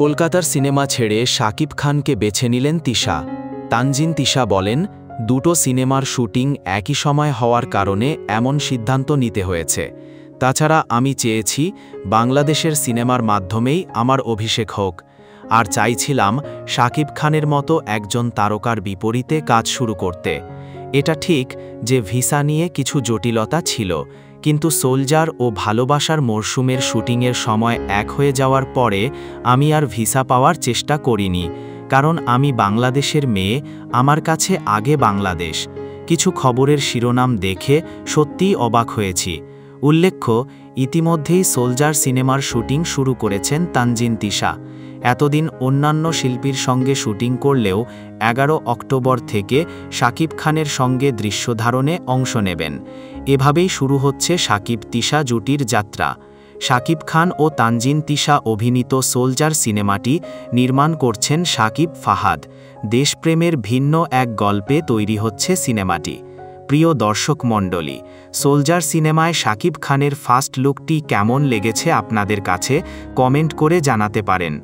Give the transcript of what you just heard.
কলকাতার সিনেমা ছেড়ে শাকিব খানকে বেছে নিলেন তিশা। তানজিন তিশা বলেন, দুটো সিনেমার শুটিং একই সময় হওয়ার কারণে এমন সিদ্ধান্ত নিতে হয়েছে। তাছাড়া আমি চেয়েছি বাংলাদেশের সিনেমার মাধ্যমেই আমার অভিষেক হোক, আর চাইছিলাম শাকিব খানের মতো একজন তারকার বিপরীতে কাজ শুরু করতে। এটা ঠিক যে ভিসা নিয়ে কিছু জটিলতা ছিল, কিন্তু সোলজার ও ভালোবাসার মরশুমের শুটিংয়ের সময় এক হয়ে যাওয়ার পরে আমি আর ভিসা পাওয়ার চেষ্টা করিনি, কারণ আমি বাংলাদেশের মেয়ে, আমার কাছে আগে বাংলাদেশ। কিছু খবরের শিরোনাম দেখে সত্যিই অবাক হয়েছি। উল্লেখ্য, ইতিমধ্যেই সোলজার সিনেমার শুটিং শুরু করেছেন তানজিন তিশা। এতদিন অন্যান্য শিল্পীর সঙ্গে শুটিং করলেও 11 অক্টোবর থেকে শাকিব খানের সঙ্গে দৃশ্যধারণে অংশ নেবেন। এভাবেই শুরু হচ্ছে শাকিব-তিশা জুটির যাত্রা। শাকিব খান ও তানজিন তিশা অভিনীত সোলজার সিনেমাটি নির্মাণ করছেন শাকিব ফাহাদ। দেশপ্রেমের ভিন্ন এক গল্পে তৈরি হচ্ছে সিনেমাটি। প্রিয় দর্শক মণ্ডলী, সোলজার সিনেমায় শাকিব খানের ফার্স্ট লুকটি কেমন লেগেছে আপনাদের কাছে কমেন্ট করে জানাতে পারেন।